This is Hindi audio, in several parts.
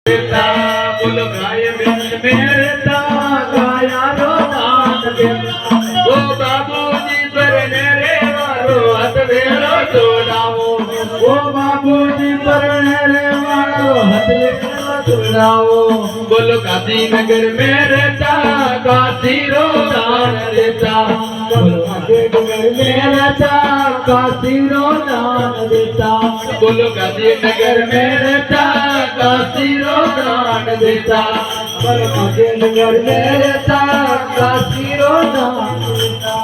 बोलो गाय मेरे गाया रो दान देता ओ बाबूजी पर मेरे वारो हाथ वेलो जोड़ाओ ओ बाबूजी पर मेरे वारो हाथ वेलो जोड़ाओ बोलो काशी नगर में रहता काशी रो दान देता बोलो काशी नगर में रहता काशी रो दान देता बोलो काशी नगर में रहता काशी रो दान देता बोलो काशी नगर में रहता काशी रो दान देता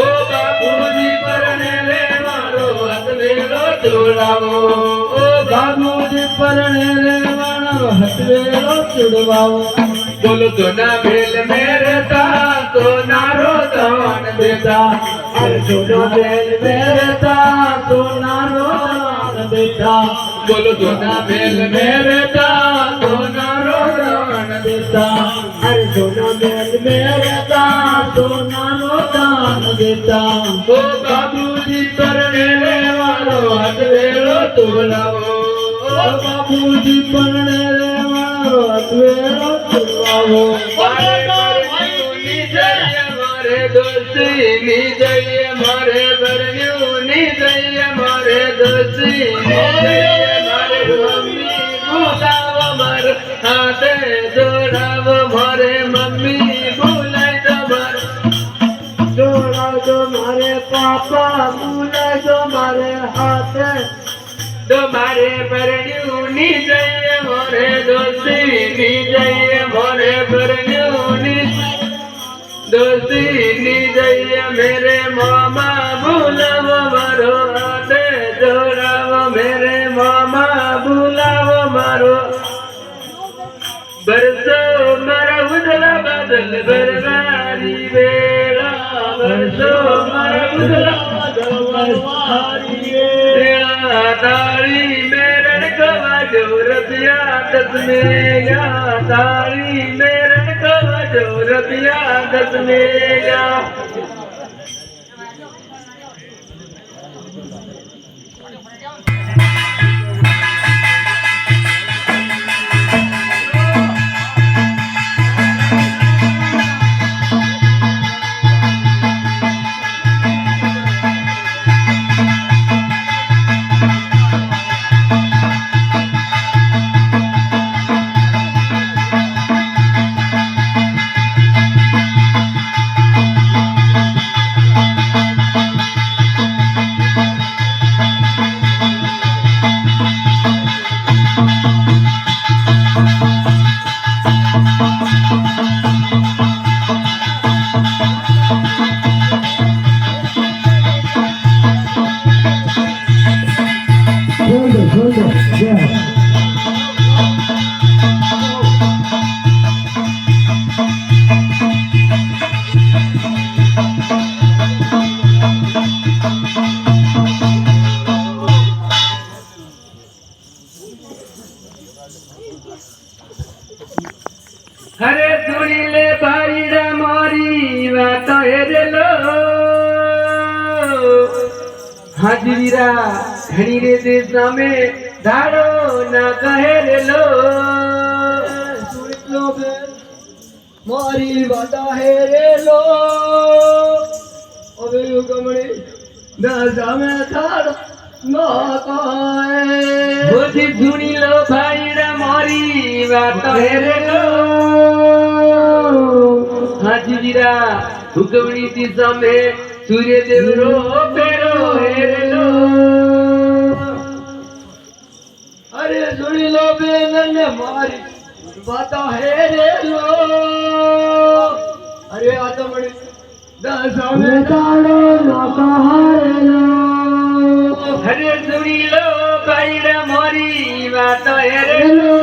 ओ बाबूजी पर मेरे वारो हाथ वेलो जोड़ाओ ओ बाबूजी पर मेरे वारो हाथ वेलो जोड़वाओ बोलो सोना भेल में रहता सोना रो दान देता अरे सोना भेल में रहता सोना रो दान देता बोलो सोना भेल में रहता सोना रो दान देता अरे सोना भेल में रहता सोना रो दान देता ओ बाबूजी पर मेरे वालो हाथ वेलो तोड़ाओ ओ बाबूजी पर मेरे वालो हाथ वेलो तोड़ाओ मारे दोस्ती नी जय मारे बरन्यू नी जय मारे दोस्ती नी जय मारे मम्मी बुलाओ मारे हाथे जोड़ाओ मारे मम्मी बुलाए तो मारे जोड़ाओ तो मारे पापा बुलाए तो मारे हाथे तुम्हारे बरन्यू नी जय मारे दोस्ती नी जय मारे बरन्यू नी दोस्ती नी जय मेरे मामा बुलाओ मारो हाथे जोड़ाओ मेरे मामा बुलाओ मारो बरसो मारा उजला बादल बरसारी बेड़ा बरसो मारा उजला बादल बरसारी बेड़ा तारी मेरे कवा जो रबिया दस मेगा तारी मेरे कवा जो रबिया दस मेगा हरे सुनी ले भाईड़ा मारी बात हेरे लो हाजरीरा घड़ी रे देश में धारो ना कहेरे लो सुन लो मारी बात हेरे लो अबे गमड़ी दादा में थाड़ ना काए होती सुनी लो भाईड़ा मारी बात हेरे लो हाजरीरा हुकमणी दिशा में सूर्य देव रो पेरो हेरे लो अरे सुनी लो बेलन मारी बाता हेरे लो अरे आदमड़ी दशा में ताड़ो नाका हारे लो अरे सुनी लो भाईड़ा मारी बाता हेरे लो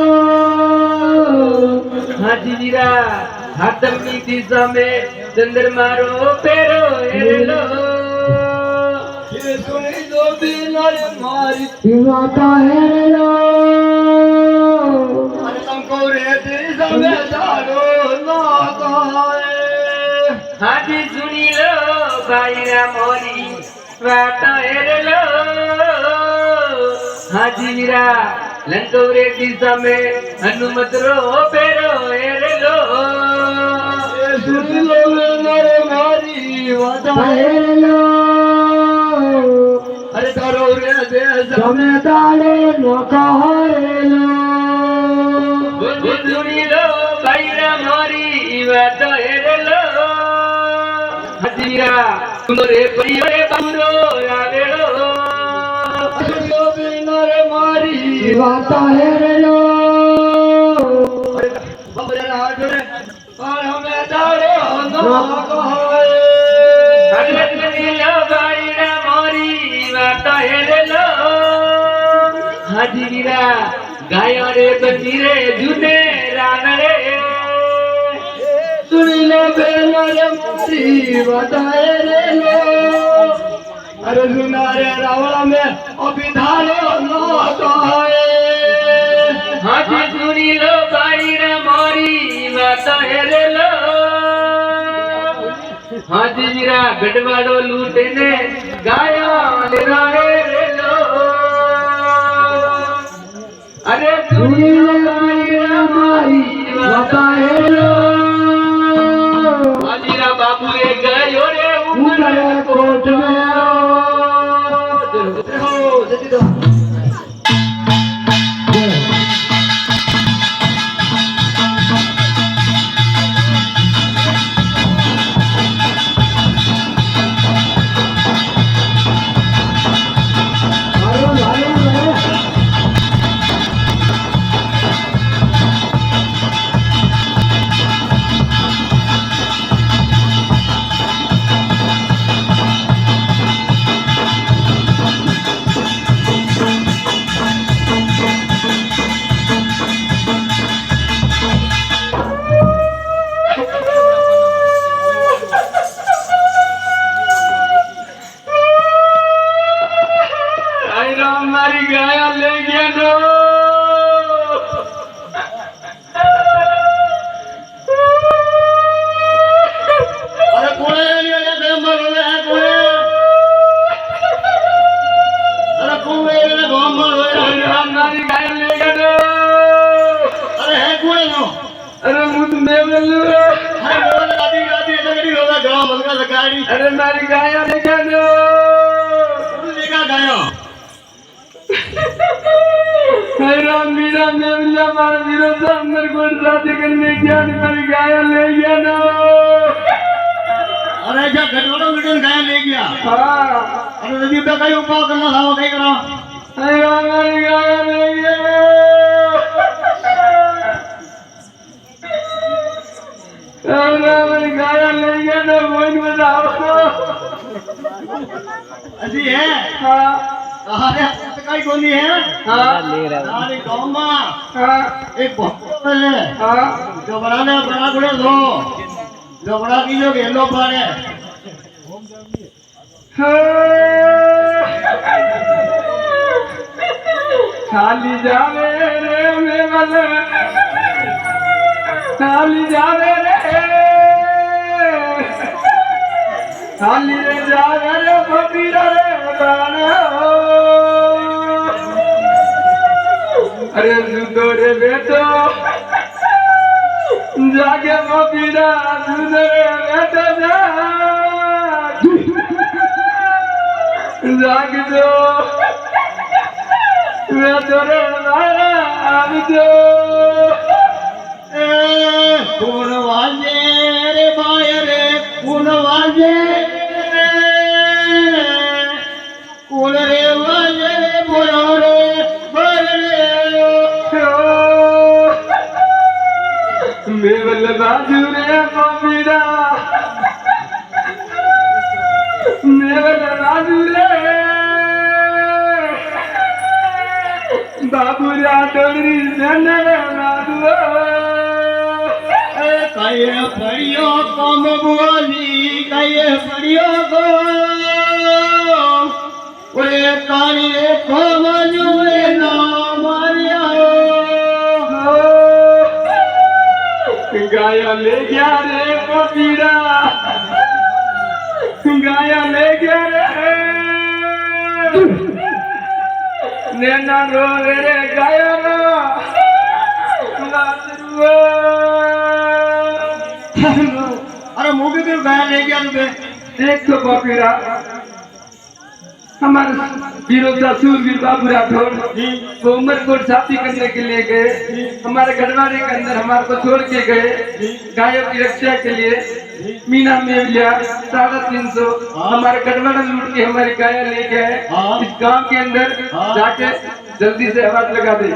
हाजरीरा हाथमनी दिशा में चंद्रमा रो पेरो हेरे लो ये सुनी दो बिनर मारी माता हेरे लो अरे तुमको रे दिशा में डालो ना कहे हाजी सुनी लो भाईरा मोरी माता हेरे लो हाजीरा लंकवरे दिशा में हनुमत रो पेरो एरलो सुन लो नर मारी वादा एरलो अरे तारो रे देश તમે તાળે નોખા હરેલો સુની લો ભાઈરા મારી વાત એરલો હજીરા સુંદરે પરિવારે બાબુરો આવેલો સુનો બિનર મારી વાત એરલો બબરે હાડરે પણ અમે તાળે નોખા હરે સુની લો ભાઈરા મારી વાત એરલો હાજીરા ગાયો રે બંદીરે જુને રાગડે સુની લો બેનો રે મારી બતાએ રે લો અરે સુનારે રાવણ મે અભિધાનો નો કહાય હાજી સુની લો ભાઈ રે મારી બતાએ રે લો હાજી વીરા ગઢવાડો લૂટે ને ગાયો રે રે લો अरे बाजीरा बाबू रे गयो रे ऊपर कोट हमारी गाया ले गया नो अरे कोने नहीं है गमर हो है कोने अरे कोने ने गमर हो है हमारी गाया ले गया नो अरे है कोने नो अरे मुझ में बोलू अरे बोल आदि आदि जगड़ी होगा गांव मलका लगाड़ी अरे हमारी गाया ले गया नो तू लेगा गाया राम मीरा मेवला मार वीरो अंदर को शादी करने गया कर गाया ले गया ना अरे जा घटवाड़ो वीडियो गाया ले गया हां अरे नदी पे कई उपाय करना था वो कई करो अरे राम मारी गाया ले गया राम मारी गाया ले गया ना मोइन बताओ ऐसी है हां अरे कई कोनी है हां ले रहा अरे गौमा हां एक बहुत है हां जो बड़ा गुड़े दो जो बड़ा की जो गेलो पाड़े खाली जावे रे में वाले खाली जावे रे खाली रे जावे रे फकीरा रे बाणा अरे सुंदो रे बेटो जागे मपीरा सुंदो रे बेटो जाग जो बेटो रे मारा आग जो कौन वाजे रे बाय रे कौन वाजे कौन रे वाजे बोलो रे मेवल बाजू रे ममीरा मेवल बाजू रे बाबू रा डोरी जने बाबू कये पड़ियो कम बुआली कये पड़ियो को ओए कानी रे कम जुए ना मारिया गाया ले गया रे पपीरा गाया ले गया रे नैना रोवे रे गाया रो अरे मुझे भी गाया ले गया तुझे एक तो बापीरा हमारे वीरों सूरवीर बाबू राठौर वो उमरकोट शादी करने के लिए गए। हमारे गढ़वाड़े के अंदर हमारे को छोड़ के गए गायों की रक्षा के लिए। मीना में लिया 350 हमारे गढ़वाड़ा लूट के हमारी गाय ले गए। इस गांव के अंदर जाके जल्दी से आवाज लगा दे।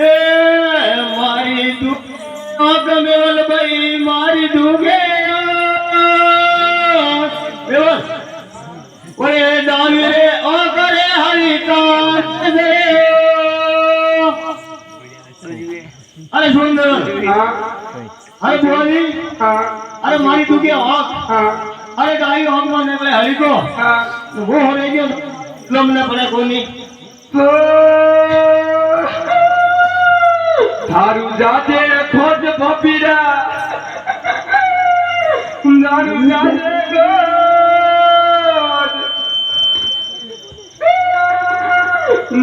ए मारी तू कमेल भाई मारी दूंगे ओरे दाने ओ करे हरि कांत दे अरे सुंदर हाँ अरे बुआरी हाँ अरे मारी तू क्या हक हाँ अरे गाई हक माने भाई हरि को हाँ वो हो रही है लमने पड़े कोनी थारू जाते खोज बपीरा दारू जाते खोज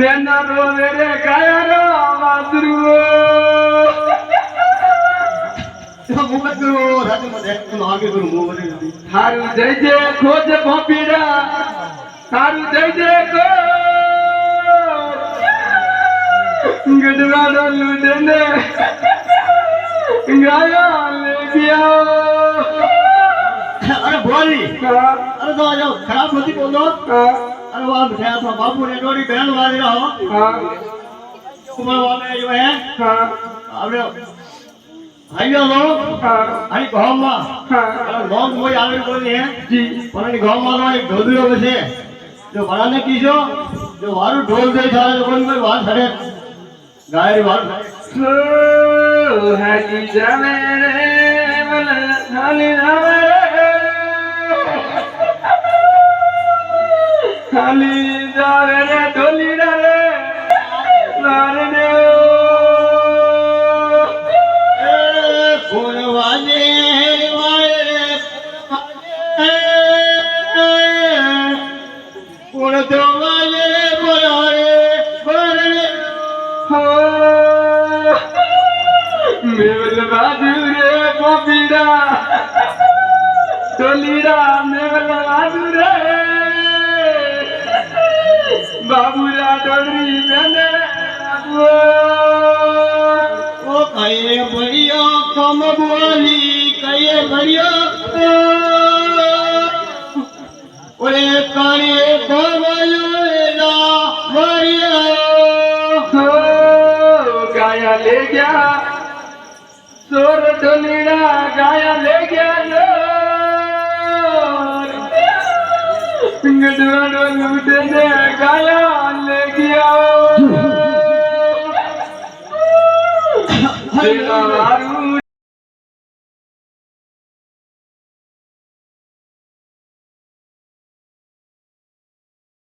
नैना रोवे रे गाया रो वासरू मुकत करो रात में देख तुम आगे करो मुंह बने थारू जय जय खोज बपीरा थारू जय जय खोज गढ़वाड़ा लूटने गाया ले गया। अरे बुआरी हाँ अरे तो आ जाओ खराब मत बोलो हाँ अरे वहाँ बैठा था बाबू ने डोरी बहन वाले रहो हाँ उम्र वाले जो है हाँ अब भाई लोग हाँ अरे गाँव में हाँ अरे गाँव कोई आगे कोई है जी पर गाँव में एक ढोलू बसे जो बनाने की जो वारू ढोल दे था जो कोई बात है गाय बात हो हाली जावे रे बला हाली जावे हाली जावे रे ढोली रे नारे रे फूल वाजे वाले फूल तो वाले बोलारे बोले हो मेवल बाजू रे बपीरा ढोलीरा मेवल बाजू रे बाबूरा डोरी मैंने ओ कहे बढ़िया कम बोली कहे बढ़िया ओरे काने कमला बढ़िया हो गाया ले गया सोर ढोलीरा गाया ले गया गढ़वाड़ा लूटने गाया ले गया।